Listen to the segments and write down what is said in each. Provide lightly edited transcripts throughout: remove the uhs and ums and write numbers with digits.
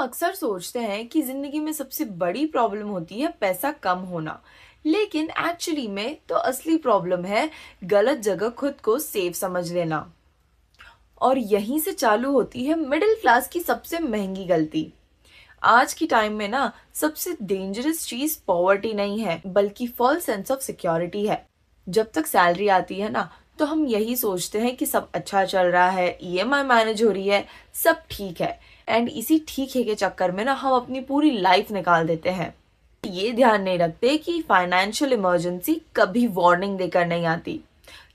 अक्सर सोचते हैं कि जिंदगी में सबसे बड़ी प्रॉब्लम होती है पैसा कम होना। लेकिन एक्चुअली में तो असली प्रॉब्लम है गलत जगह खुद को सेफ समझ लेना। और यहीं से चालू होती है मिडिल क्लास की सबसे महंगी गलती। आज की टाइम में ना सबसे डेंजरस चीज पॉवर्टी नहीं है बल्कि फॉल्स सेंस ऑफ सिक्योरिटी है। जब तक सैलरी आती है ना तो हम यही सोचते हैं कि सब अच्छा चल रहा है, ईएमआई मैनेज हो रही है, सब ठीक है। एंड इसी ठीक है के चक्कर में ना हम अपनी पूरी लाइफ निकाल देते हैं। ये ध्यान नहीं रखते कि फाइनेंशियल इमरजेंसी कभी वार्निंग देकर नहीं आती।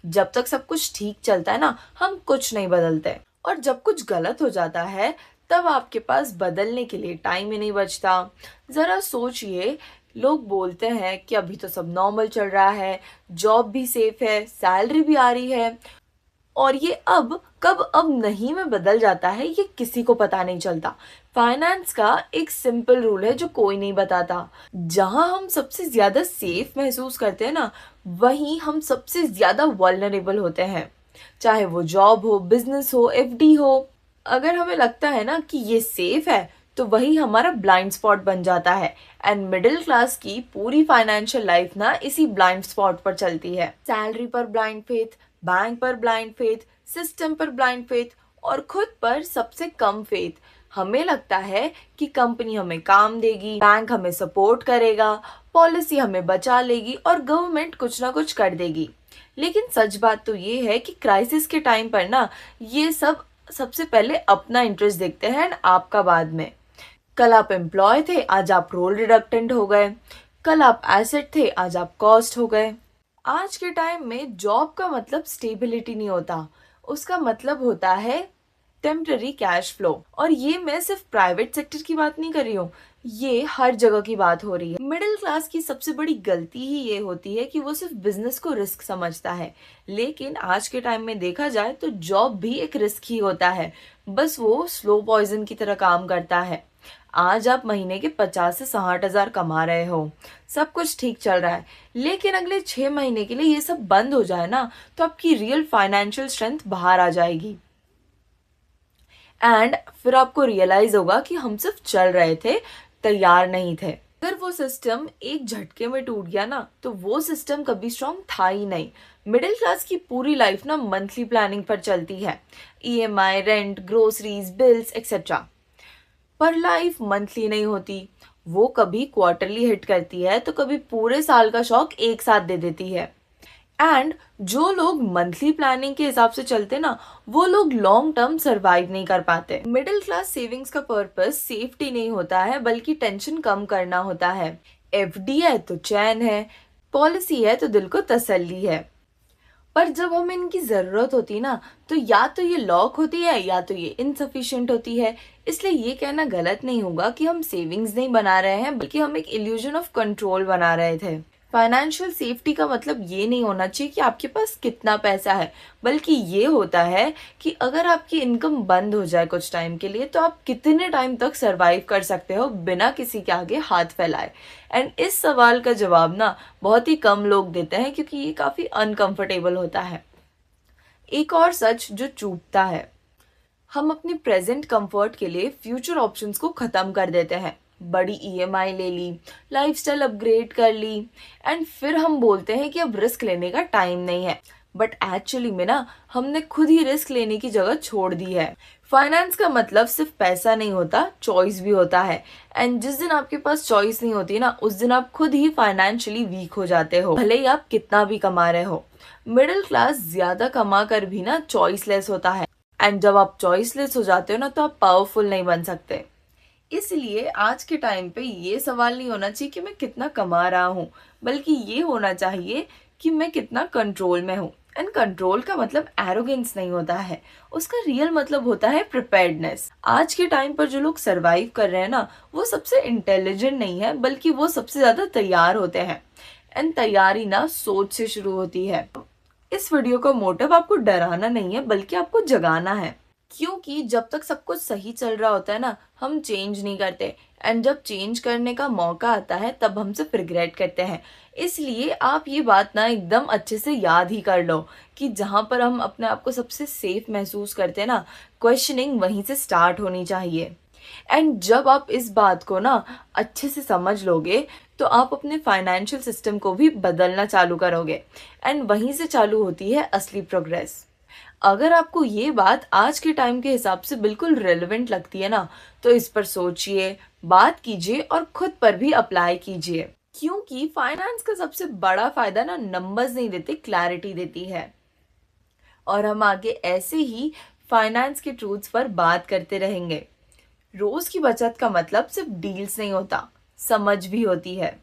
जब तक सब कुछ ठीक चलता है ना हम कुछ नहीं बदलते, और जब कुछ गलत हो जाता है तब आपके पास बदलने के लिए टाइम ही नहीं बचता। जरा सोचिए, लोग बोलते हैं कि अभी तो सब नॉर्मल चल रहा है, जॉब भी सेफ है, सैलरी भी आ रही है, और ये अब कब अब नहीं में बदल जाता है ये किसी को पता नहीं चलता। फाइनेंस का एक सिंपल रूल है जो कोई नहीं बताता। जहां हम सबसे ज्यादा सेफ महसूस करते हैं ना वहीं हम सबसे ज्यादा वल्नरेबल होते हैं। चाहे वो जॉब हो, बिजनेस हो, एफडी हो। अगर हमें लगता है ना कि ये सेफ है तो वही हमारा ब्लाइंड स्पॉट बन जाता है। एंड मिडिल क्लास की पूरी फाइनेंशियल लाइफ ना इसी ब्लाइंड स्पॉट पर चलती है। सैलरी पर ब्लाइंड फेथ, बैंक पर ब्लाइंड फेथ, सिस्टम पर ब्लाइंड फेथ, और खुद पर सबसे कम फेथ। हमें लगता है कि कंपनी हमें काम देगी, बैंक हमें सपोर्ट करेगा, पॉलिसी हमें बचा लेगी और गवर्नमेंट कुछ ना कुछ कर देगी। लेकिन सच बात तो ये है कि क्राइसिस के टाइम पर ना ये सब सबसे पहले अपना इंटरेस्ट देखते हैं एंड आपका बाद में। कल आप एम्प्लॉय थे, आज आप रोल रिडक्टेंट हो गए। कल आप एसेट थे, आज आप कॉस्ट हो गए। आज के टाइम में जॉब का मतलब स्टेबिलिटी नहीं होता, उसका मतलब होता है टेम्पररी कैश फ्लो। और ये मैं सिर्फ प्राइवेट सेक्टर की बात नहीं कर रही हूँ, ये हर जगह की बात हो रही है। मिडिल क्लास की सबसे बड़ी गलती ही ये होती है कि वो सिर्फ बिजनेस को रिस्क समझता है। लेकिन आज के टाइम में देखा जाए तो जॉब भी एक रिस्क ही होता है, बस वो स्लो पॉइजन की तरह काम करता है। आज आप महीने के 50 से 60 हजार कमा रहे हो, सब कुछ ठीक चल रहा है, लेकिन अगले 6 महीने के लिए ये सब बंद हो जाए ना तो आपकी रियल फाइनेंशियल स्ट्रेंथ बाहर आ जाएगी। एंड फिर आपको रियलाइज होगा कि हम सिर्फ चल रहे थे, तैयार नहीं थे। अगर वो सिस्टम एक झटके में टूट गया ना तो वो सिस्टम कभी स्ट्रांग था ही नहीं। मिडिल क्लास की पूरी लाइफ ना मंथली प्लानिंग पर चलती है, EMI, rent, groceries, bills etcetera. पर लाइफ मंथली नहीं होती, वो कभी क्वार्टरली हिट करती है तो कभी पूरे साल का शौक एक साथ दे देती है। एंड जो लोग मंथली प्लानिंग के हिसाब से चलते ना वो लोग लॉन्ग टर्म सरवाइव नहीं कर पाते। मिडिल क्लास सेविंग्स का पर्पस सेफ्टी नहीं होता है बल्कि टेंशन कम करना होता है। एफडी है तो चैन है, पॉलिसी है तो दिल को तसल्ली है। पर जब हमें इनकी जरूरत होती है ना तो या तो ये लॉक होती है या तो ये इनसफिशिएंट होती है। इसलिए ये कहना गलत नहीं होगा कि हम सेविंग्स नहीं बना रहे हैं बल्कि हम एक इल्यूजन ऑफ कंट्रोल बना रहे थे। फाइनेंशियल सेफ्टी का मतलब ये नहीं होना चाहिए कि आपके पास कितना पैसा है, बल्कि ये होता है कि अगर आपकी इनकम बंद हो जाए कुछ टाइम के लिए तो आप कितने टाइम तक सरवाइव कर सकते हो बिना किसी के आगे हाथ फैलाए। एंड इस सवाल का जवाब ना बहुत ही कम लोग देते हैं क्योंकि ये काफी अनकंफर्टेबल होता है। एक और सच जो चूकता है, हम अपने प्रेजेंट कंफर्ट के लिए फ्यूचर ऑप्शंस को खत्म कर देते हैं। बड़ी ईएमआई ले ली, लाइफस्टाइल अपग्रेड कर ली, एंड फिर हम बोलते हैं कि अब रिस्क लेने का टाइम नहीं है। बट एक्चुअली में ना हमने खुद ही रिस्क लेने की जगह छोड़ दी है। फाइनेंस का मतलब सिर्फ पैसा नहीं होता, चॉइस भी होता है। एंड जिस दिन आपके पास चॉइस नहीं होती ना उस दिन आप खुद ही फाइनेंशियली वीक हो जाते हो, भले ही आप कितना भी कमा रहे हो। मिडिल क्लास ज्यादा कमा कर भी ना चॉइसलेस होता है। एंड जब आप चॉइसलेस हो जाते हो ना तो आप पावरफुल नहीं बन सकते। इसलिए आज के टाइम पे ये सवाल नहीं होना चाहिए कि मैं कितना कमा रहा हूँ, बल्कि ये होना चाहिए कि मैं कितना कंट्रोल में हूँ। एंड कंट्रोल का मतलब एरोगेंस नहीं होता है, उसका रियल मतलब होता है प्रिपेयर्डनेस। आज के टाइम पर जो लोग सरवाइव कर रहे हैं ना वो सबसे इंटेलिजेंट नहीं है बल्कि वो सबसे ज्यादा तैयार होते हैं। एंड तैयारी ना सोच से शुरू होती है। इस वीडियो का मोटिव आपको डराना नहीं है बल्कि आपको जगाना है। क्योंकि जब तक सब कुछ सही चल रहा होता है ना हम चेंज नहीं करते, एंड जब चेंज करने का मौका आता है तब हम सिर्फ रिग्रेट करते हैं। इसलिए आप ये बात ना एकदम अच्छे से याद ही कर लो कि जहां पर हम अपने आप को सबसे सेफ महसूस करते हैं ना क्वेश्चनिंग वहीं से स्टार्ट होनी चाहिए। एंड जब आप इस बात को ना अच्छे से समझ लोगे तो आप अपने फाइनेंशियल सिस्टम को भी बदलना चालू करोगे एंड वहीं से चालू होती है असली प्रोग्रेस। अगर आपको ये बात आज के टाइम के हिसाब से बिल्कुल रेलेवेंट लगती है ना, तो इस पर सोचिए, बात कीजिए और खुद पर भी अप्लाई कीजिए, क्योंकि फाइनेंस का सबसे बड़ा फायदा ना नंबर्स नहीं देते, क्लैरिटी देती है। और हम आगे ऐसे ही फाइनेंस के ट्रूथ्स पर बात करते रहेंगे। रोज की बचत का मतलब सिर्फ डील्स नहीं होता, समझ भी होती है।